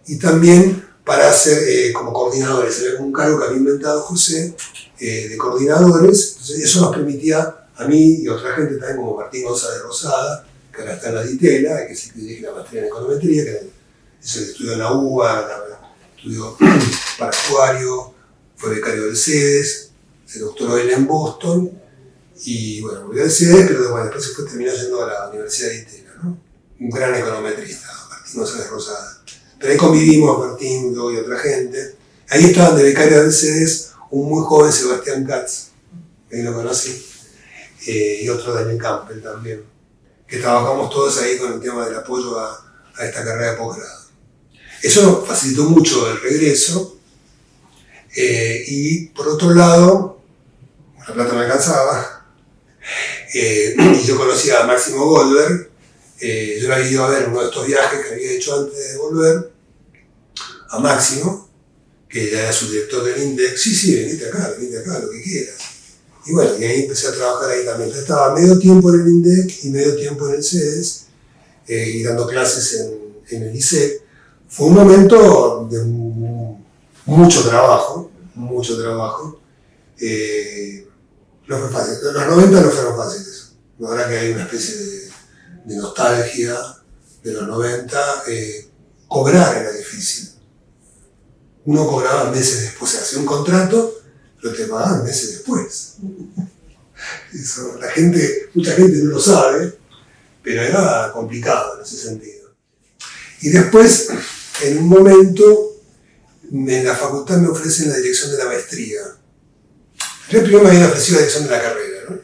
y también para hacer como coordinadores. Había un cargo que había inventado José de coordinadores. Entonces eso nos permitía a mí y a otra gente también, como Martín González Rosada, que ahora está en la Ditela, que es el que dirige la maestría en econometría, que es el que estudió en la UBA, estudió para actuario, fue becario del CEDES, se doctoró él en Boston, y bueno, volvió al CEDES, pero bueno, después terminó yendo a la Universidad de Ditela, ¿no? Un gran econometrista, Martín González Rosada. Pero ahí convivimos, Martín, yo y otra gente. Ahí estaban de becario del CEDES un muy joven Sebastián Katz, ahí lo conocí, y otro Daniel Campbell también, que trabajamos todos ahí con el tema del apoyo a esta carrera de posgrado. Eso nos facilitó mucho el regreso, y por otro lado, la plata me alcanzaba, y yo conocía a Máximo Goldberg. Yo lo había ido a ver en uno de estos viajes que había hecho antes de volver, a Máximo, que ya era su director del INDEC. Sí, venite acá, lo que quieras. Y bueno, y ahí empecé a trabajar ahí también. Entonces estaba medio tiempo en el INDEC y medio tiempo en el CEDES, y dando clases en el ISEC. Fue un momento de mucho trabajo. No fue fácil. Los 90 no fueron fáciles. Ahora que hay una especie de nostalgia de los 90, cobrar era difícil. Uno cobraba meses después, se hacía un contrato, pero te pagaban meses después. Eso, mucha gente no lo sabe, pero era complicado en ese sentido. Y después, en un momento, en la facultad me ofrecen la dirección de la maestría. Yo primero me habían ofrecido la dirección de la carrera, ¿no?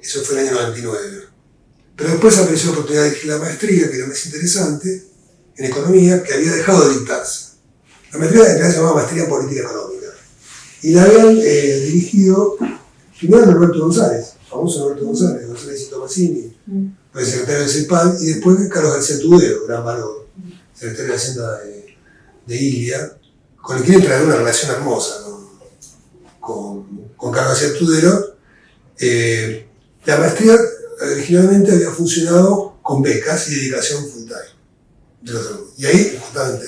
Eso fue el año 99. Pero después apareció la oportunidad de dirigir la maestría, que era más interesante, en economía, que había dejado de dictarse. La maestría en realidad se llamaba Maestría en Política Económica. Y la habían dirigido primero Norberto González, famoso Norberto González y Tomasini, fue secretario del CEPAL, y después Carlos García Tudero, gran valor, secretario de Hacienda de Ilia, con el que entra una relación hermosa con Carlos García Tudero. La maestría originalmente había funcionado con becas y dedicación full time. Y ahí, justamente,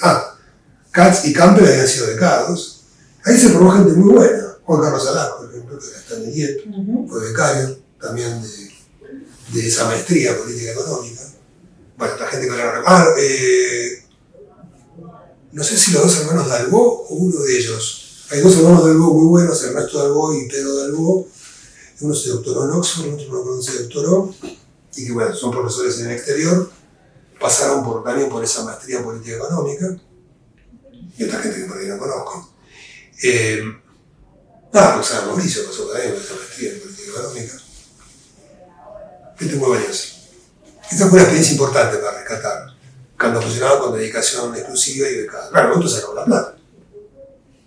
Katz y Campbell habían sido becados. Ahí se formó gente muy buena. Juan Carlos Alá, por ejemplo, que está en el IEP, fue becario también de esa maestría política económica. Bueno, la gente que ahora no sé si los 2 hermanos Dalbó o uno de ellos. Hay 2 hermanos Dalbó muy buenos, Ernesto Dalbó y Pedro Dalbó. Uno se doctoró en Oxford, otro no se doctoró, y que bueno, son profesores en el exterior. pasaron también por esa maestría en política económica, y otra gente que por ahí no conozco. Roxana Mauricio pasó también por esa maestría en política económica. Gente muy valiosa. Esta fue una experiencia importante para rescatar, cuando funcionaba con dedicación exclusiva y becada. Claro, nosotros sacamos la plata.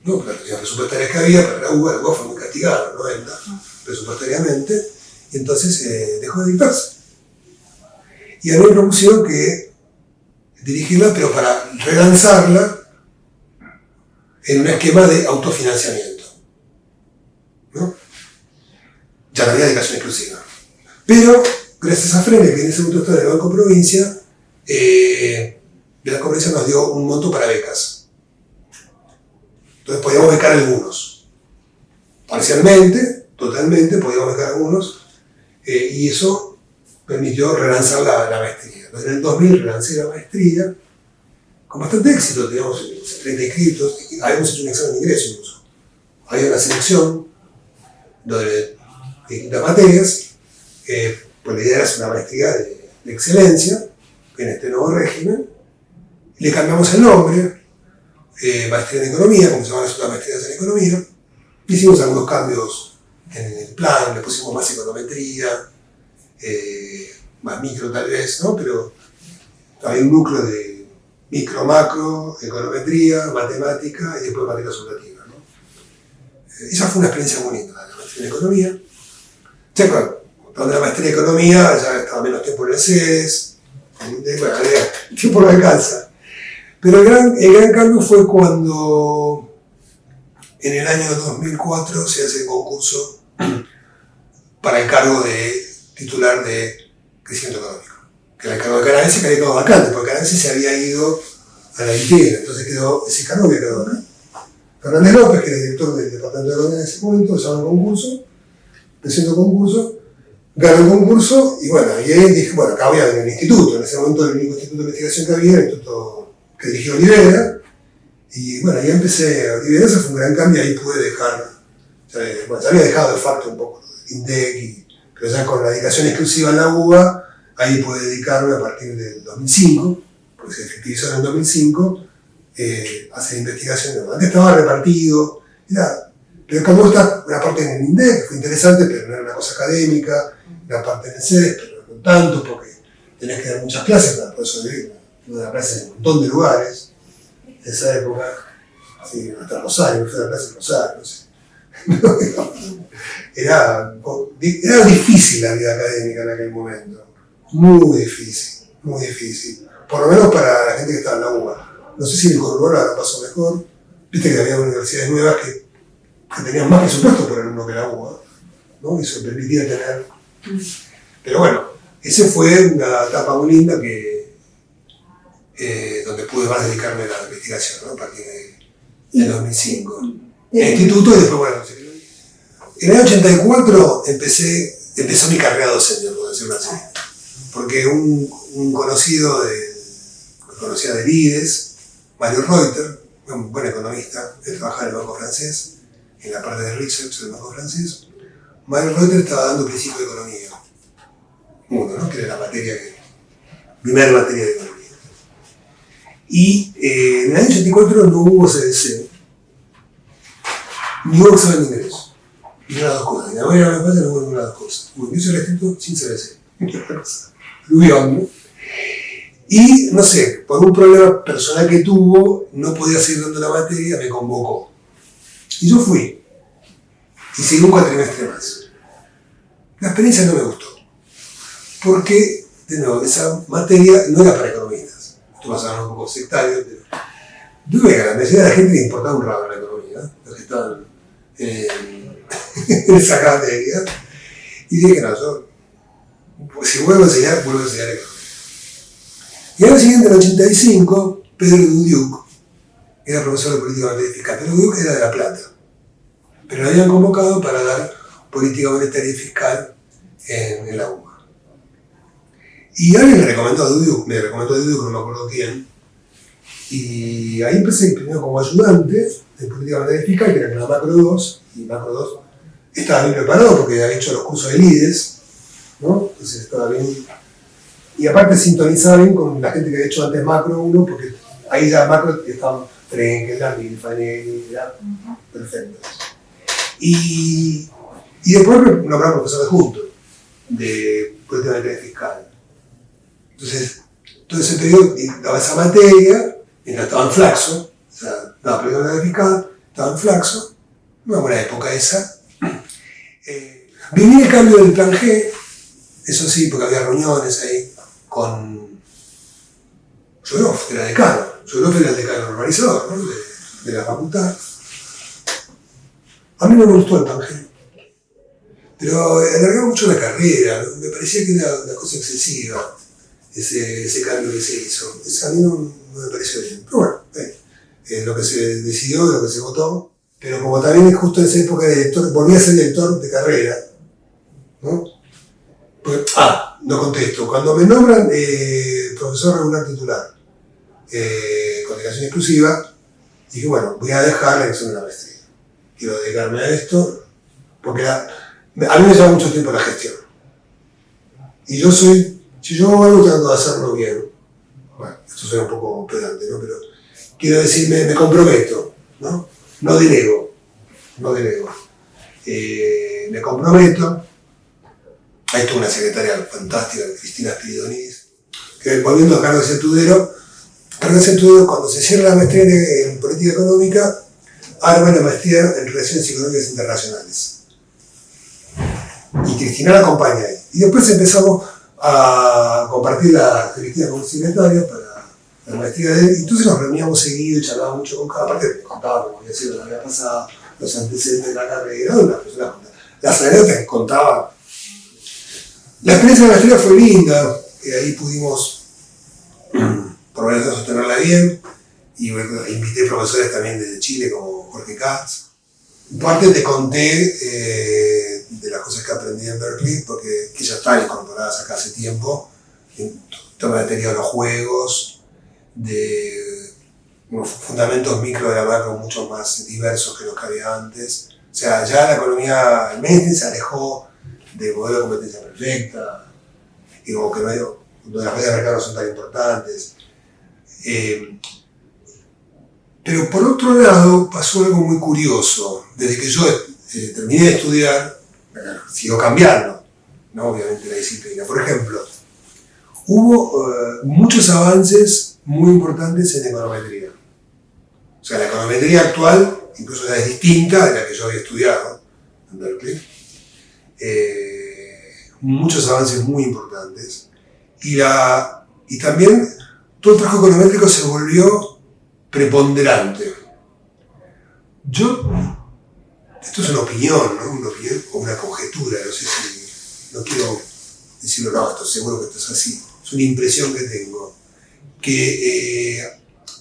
No, las presupuestarias que había para la UBA fue muy castigada, ¿no? Presupuestariamente, y entonces dejó de dictarse. Y a mí me propusieron que dirigirla, pero para relanzarla en un esquema de autofinanciamiento, ¿no? Ya no había dedicación exclusiva. Pero, gracias a Frene, que en ese momento estaba en el Banco Provincia, Banco Provincia nos dio un monto para becas. Entonces podíamos becar algunos. Parcialmente, totalmente, podíamos becar algunos. Y eso permitió relanzar la maestría. Entonces, en el 2000 relancé la maestría con bastante éxito. Teníamos 30 inscritos. Habíamos hecho un examen de ingreso incluso. Había una selección de distintas materias. Pues la idea era hacer una maestría de excelencia en este nuevo régimen. Le cambiamos el nombre, maestría en economía, como se llaman las otras maestrías en economía. Hicimos algunos cambios en el plan, le pusimos más econometría, más micro tal vez, ¿no? Pero había un núcleo de micro, macro, econometría, matemática y después materia subjetiva, ¿no? Esa fue una experiencia muy linda, la maestría en economía. Cuando la maestría en economía ya estaba menos tiempo en el CES, bueno, el tiempo no alcanza. Pero el gran cambio fue cuando en el año 2004 se hace el concurso para el cargo de titular de crecimiento económico, que era el cargo de Canavese, que había quedado vacante, porque Canavese se había ido a la ITER, entonces ese cargo había quedado acá. Fernández López, que era el director del departamento de economía en ese momento, se llama el concurso, presentó el concurso, ganó el concurso y bueno, y ahí dije, bueno, acá voy a venir al instituto. En ese momento el único instituto de investigación que había era el instituto que dirigió Olivera. Y bueno, ahí empecé a Olivera, ese fue un gran cambio, ahí pude dejar, ya había dejado de facto un poco el INDEC, pero ya con la dedicación exclusiva en la UBA, ahí pude dedicarme a partir del 2005, porque se efectivizó en el 2005, a hacer investigación. Antes estaba repartido, pero como está una parte en el INDEC, fue interesante, pero no era una cosa académica, una parte en el CES, pero no tanto, porque tenés que dar muchas clases para poder sobrevivir. Tuve dar clases en un montón de lugares, en esa época, sí, hasta Rosario, fui a dar clases en Rosario, no sé. Era difícil la vida académica en aquel momento, muy difícil, muy difícil. Por lo menos para la gente que estaba en la UBA. No sé si en el Conurbano ahora pasó mejor, viste que había universidades nuevas que tenían más presupuesto por alumno que la UBA, ¿no? Y eso permitía tener. Pero bueno, esa fue una etapa muy linda donde pude más dedicarme a la investigación, ¿no? A partir del 2005. En el instituto y después, bueno, en el 84 empezó mi carrera docente, por decirlo así. Porque un conocido conocía de Lides, Mario Reuter, un buen economista, él trabajaba en el Banco Francés, en la parte de research del Banco Francés. Mario Reuter estaba dando principios de economía. Uno, ¿no? Que era la primera materia de economía. Y en el año 84 no hubo CDC, ni hubo examen de ingreso. Y no las dos cosas. En la mayoría de las veces no hubo ninguna de las dos cosas. Hubo ingreso restricto sin CDC. Fluvión, ¿no? Y, no sé, por un problema personal que tuvo, no podía seguir dando la materia, me convocó. Y yo fui. Y seguí un cuatrimestre más. La experiencia no me gustó. Porque, de nuevo, esa materia no era para economistas. Esto va a sonar un poco sectario, pero yo veía que a la mayoría de la gente le importaba un rabo la economía, los que estaban en esa materia. Y dije, no, yo, si vuelvo a enseñar economía. Y al año siguiente, en el 85, Pedro Dudiuk, era profesor de política monetaria y fiscal. Pedro Dudiuk era de La Plata, pero lo habían convocado para dar política monetaria y fiscal en la UBA. Y alguien me recomendó a Dudiuk, no me acuerdo quién, y ahí empecé primero como ayudante de política monetaria y fiscal, que era con la Macro 2, y Macro 2 estaba bien preparado porque había hecho los cursos de Lides, ¿no? Entonces estaba bien Y aparte sintonizaba bien con la gente que había hecho antes Macro 1, porque ahí ya Macro estaban Frenkel, Lamil, Fanelli, perfecto. Y después me nombraron profesor adjunto de política monetaria fiscal. Entonces, todo ese periodo daba esa materia, mientras estaba en Flaxo, o sea, daba política monetaria fiscal, estaba en Flaxo, una buena época esa. Viví el cambio del plan G, eso sí, porque había reuniones ahí con Lloroff, era decano. Lloroff era el decano normalizador, ¿no? de la facultad. A mí no me gustó el plan G, pero alargaba mucho la carrera, ¿no? Me parecía que era una cosa excesiva ese cambio que se hizo. A mí no me pareció bien, pero bueno, es lo que se decidió, lo que se votó. Pero como también justo en esa época de director, volví a ser director de carrera, ¿no? Pues, no contesto. Cuando me nombran profesor regular titular con dedicación exclusiva, dije, bueno, voy a dejar la elección de la maestría. Quiero dedicarme a esto, porque a mí me lleva mucho tiempo la gestión. Y yo si yo hago algo, trato de hacerlo bien. Bueno, esto suena un poco pedante, ¿no? Pero quiero decir, me comprometo, ¿no? No delego. Me comprometo. Ahí tuve una secretaria fantástica, Cristina Spiridonis, que volviendo a Carlos Centudero, cuando se cierra la maestría en política económica, arma la maestría en relaciones económicas internacionales. Y Cristina la acompaña ahí. Y después empezamos a compartir la Cristina como secretaria para la maestría de él. Entonces nos reuníamos seguido y charlábamos mucho con cada parte, me contaba cómo había sido la vida pasada, los antecedentes de la carrera, una persona, las anécdotas que contaba. La experiencia de la maestría fue linda, ahí pudimos por lo menos sostenerla bien, y invité profesores también desde Chile como Jorge Katz. En parte te conté de las cosas que aprendí en Berkeley, porque que ya están incorporadas acá hace tiempo, en tema de teoría de los juegos, de unos fundamentos micro de la macro mucho más diversos que los que había antes. O sea, ya la economía en Mainstream se alejó del modelo de competencia perfecta, y como que no hay, donde las redes de mercado no son tan importantes. Pero por otro lado pasó algo muy curioso. Desde que yo terminé de estudiar, sigo cambiando, ¿no? Obviamente la disciplina. Por ejemplo, hubo muchos avances muy importantes en econometría. O sea, la econometría actual incluso ya es distinta de la que yo había estudiado en Berkeley. Muchos avances muy importantes. Y también todo el trabajo econométrico se volvió preponderante. Esto es una opinión, ¿no? Una opinión o una conjetura, no sé si, no quiero decirlo, no, esto seguro que esto es así. Es una impresión que tengo. Que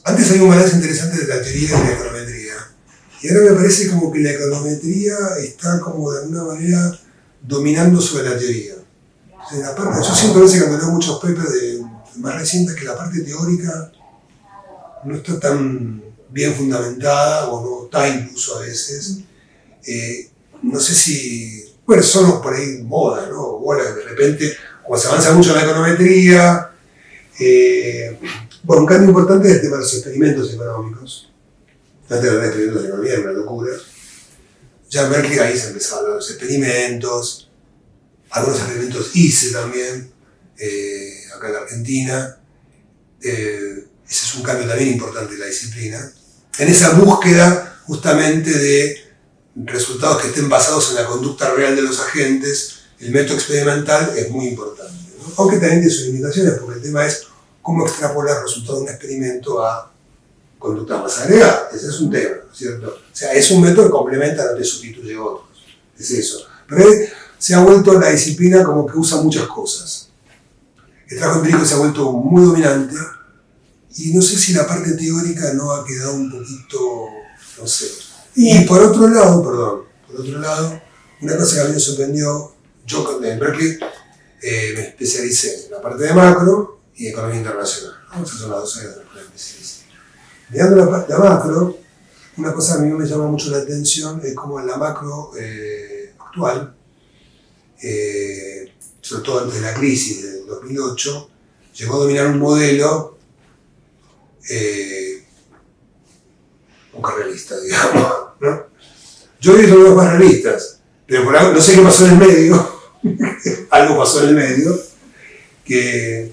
antes había un balance interesante de la teoría y la econometría. Y ahora me parece como que la econometría está como de alguna manera dominando sobre la teoría. O sea, yo siento a veces cuando leo muchos papers más recientes que la parte teórica no está tan bien fundamentada o no está incluso a veces. No sé si, bueno, son por ahí modas, ¿no? Bueno, de repente, como se avanza mucho en la econometría, bueno, un cambio importante es el tema de los experimentos económicos. Antes de los experimentos de economía era una locura. Ya en Berkeley ahí se empezaba a hablar de los experimentos, algunos experimentos hice también, acá en la Argentina. Ese es un cambio también importante de la disciplina. En esa búsqueda justamente de resultados que estén basados en la conducta real de los agentes, el método experimental es muy importante, ¿no? Aunque también tiene sus limitaciones, porque el tema es cómo extrapolar resultados de un experimento a conductas más agregadas. Ese es un tema, ¿no es cierto? O sea, es un método que complementa, no te sustituye a otros. Es eso. Pero se ha vuelto la disciplina como que usa muchas cosas. El trabajo empírico se ha vuelto muy dominante y no sé si la parte teórica no ha quedado un poquito, no sé. Y por otro lado, una cosa que a mí me sorprendió, yo en Berkeley me especialicé en la parte de macro y economía internacional. Esas son las dos áreas de las que me especialicé. Mirando la parte de macro, una cosa que a mí me llama mucho la atención es cómo en la macro actual, sobre todo antes de la crisis del 2008, llegó a dominar un modelo poco realista, digamos, ¿no? Yo he visto modelos más realistas, pero por algo, no sé qué pasó en el medio, algo pasó en el medio, que el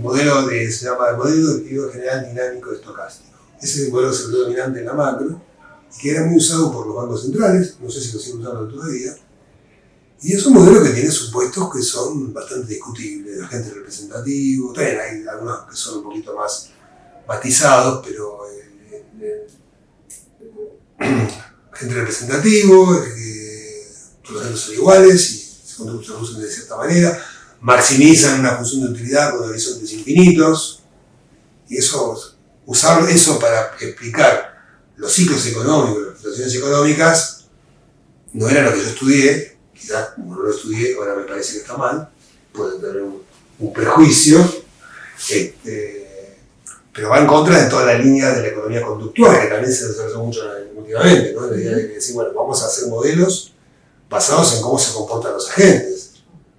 modelo se llama el modelo de equilibrio general dinámico estocástico. Ese es el modelo que se volvió dominante en la macro, y que era muy usado por los bancos centrales, no sé si lo siguen usando todavía, y es un modelo que tiene supuestos que son bastante discutibles, agente representativo, también hay algunos que son un poquito más matizados, pero agente representativo, todos los datos son iguales y se conducen de cierta manera, maximizan una función de utilidad con horizontes infinitos, y eso, usar eso para explicar los ciclos económicos, las situaciones económicas, no era lo que yo estudié. Quizás como no lo estudié, ahora me parece que está mal, puede tener un prejuicio, pero va en contra de toda la línea de la economía conductual, que también se desarrolló mucho últimamente, ¿no? La idea de que decir, bueno, vamos a hacer modelos basados en cómo se comportan los agentes,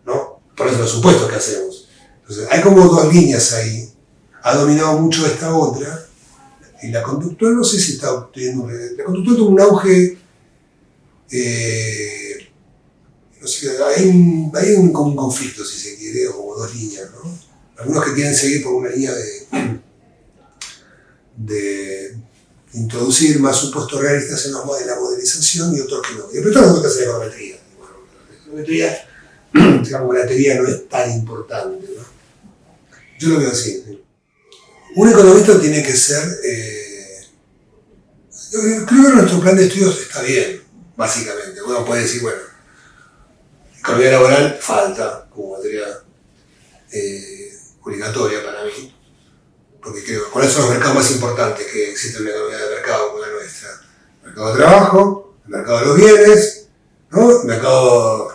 ¿no? Por eso los supuestos que hacemos. Entonces, hay como dos líneas ahí. Ha dominado mucho esta otra, y la conductual no sé si está obteniendo. La conductual tuvo un auge. No sé, hay un conflicto, si se quiere, o como dos líneas, ¿no? Algunos que quieren seguir por una línea de introducir más supuestos realistas en la modelización y otros que no. Y después todo lo que hace la econometría. Bueno, la econometría, digamos que la teoría no es tan importante, ¿no? Yo lo veo así. ¿Sí? Un economista tiene que ser... creo que nuestro plan de estudios está bien, básicamente. Uno puede decir, bueno, economía laboral falta como materia obligatoria para mí, porque creo que cuáles son los mercados más importantes que existen en la economía de mercado como la nuestra. El mercado de trabajo, el mercado de los bienes, ¿no? El mercado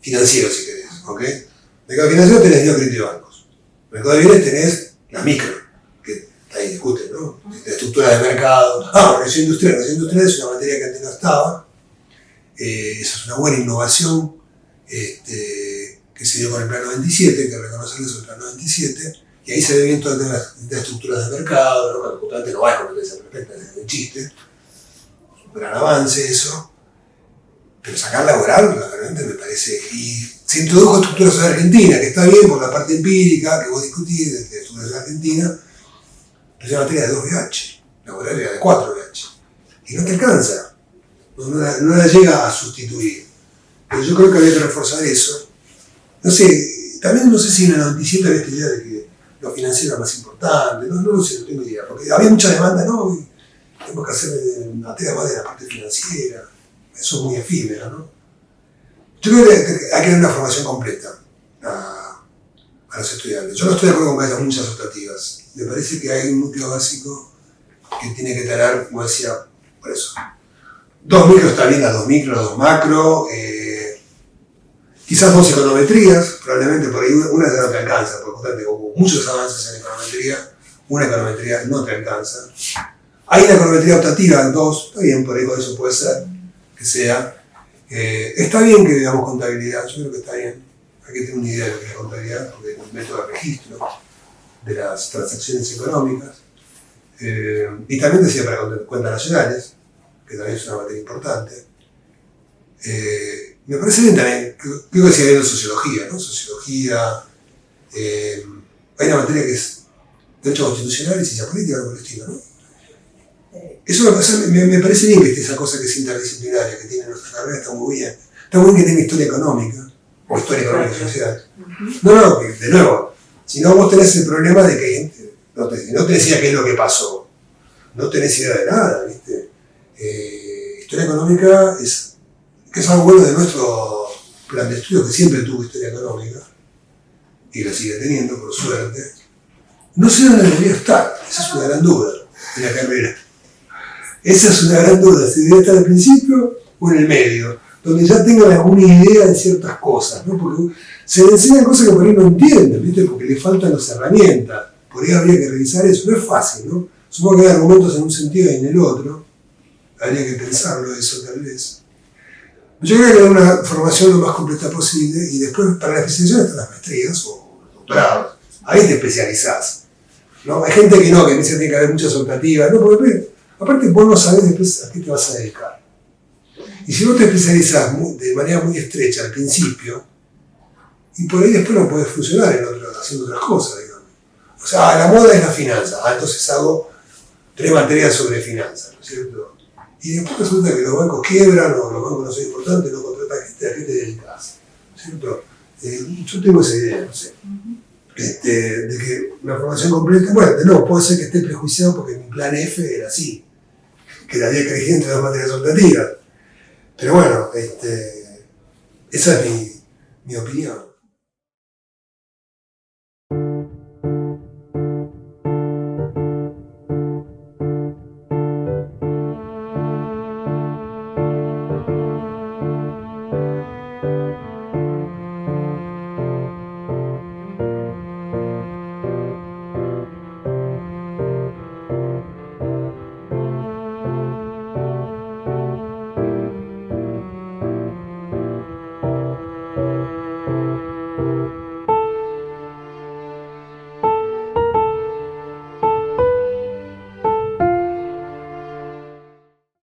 financiero, si querés, ¿ok? El mercado financiero tenés dos de bancos. El mercado de bienes tenés las micro, que ahí discuten, ¿no? La estructura de mercado. Organización industrial. La organización industrial es una materia que antes no estaba. Eso es una buena innovación. Que se dio con el plan 97, hay que reconocerles el plan 97, y ahí se ve bien todas las estructuras de mercado, ¿no? Cuando justamente no hay competencia perfecta, es un chiste, un gran avance eso, pero sacar laboral realmente me parece, y se introdujo estructuras de Argentina, que está bien por la parte empírica que vos discutís de estructuras de Argentina, pero esa materia de 2 BH, laboral era de 4 BH, y no te alcanza, no la llega a sustituir. Pero yo creo que había que reforzar eso. No sé, también no sé si en el 97 había esta idea de que lo financiero era más importante, no lo sé, no tengo idea, porque había mucha demanda, ¿no? Y tenemos que hacer materia más de la parte financiera, eso es muy efímero, ¿no? Yo creo que hay que dar una formación completa a los estudiantes. Yo no estoy de acuerdo con que haya muchas optativas, me parece que hay un núcleo básico que tiene que tener, como decía, por eso, 2 micro está bien, las 2 micro, las 2 macro, quizás 2 econometrías, probablemente por ahí una ya no te alcanza, porque justamente hubo muchos avances en econometría, una econometría no te alcanza. Hay una econometría optativa, 2, está bien, por ahí con eso puede ser, que sea. Está bien que digamos contabilidad, yo creo que está bien. Hay que tener una idea de lo que es la contabilidad, porque es un método de registro de las transacciones económicas. Y también decía para cuentas nacionales, que también es una materia importante. Me parece bien también, creo que decía bien sociología, ¿no? Sociología, hay una materia que es derecho constitucional y ciencia política, algo por el estilo, ¿no? Eso me parece bien que esté esa cosa que es interdisciplinaria, que tiene nuestra carrera, está muy bien. Está muy bien que tenga historia económica, o historia económica y social. No, de nuevo, si no vos tenés el problema de que no te decía qué es lo que pasó, no tenés idea de nada, ¿viste? Historia económica que es algo bueno de nuestro plan de estudio, que siempre tuvo historia económica, y lo sigue teniendo, por suerte. No sé dónde debería estar, esa es una gran duda en la carrera. Esa es una gran duda, si debería estar al principio o en el medio, donde ya tengan alguna idea de ciertas cosas, ¿no? Porque se le enseñan cosas que por ahí no entienden, ¿viste? Porque le faltan las herramientas, por ahí habría que revisar eso, no es fácil, ¿no? Supongo que hay argumentos en un sentido y en el otro, habría que pensarlo eso tal vez. Yo creo que hay una formación lo más completa posible y después para la especialización están las maestrías o los doctorados. ahí te especializás. ¿No? Hay gente que no, que dice que tiene que haber muchas optativas, no, porque aparte vos no sabés después a qué te vas a dedicar. Y si vos te especializás de manera muy estrecha al principio, y por ahí después no podés funcionar haciendo otras cosas, digamos. O sea, la moda es la finanza, entonces hago 3 materias sobre finanzas, ¿no es cierto? Y después resulta que los bancos quiebran, o los bancos no son importantes, no contratan gente, ¿a qué te dedicas? ¿No es cierto? Yo tengo esa idea, no sé. De que una formación completa, bueno, no, puede ser que esté prejuiciado porque mi plan F era así, que la había crecido entre 2 materias optativas. Pero bueno, esa es mi opinión.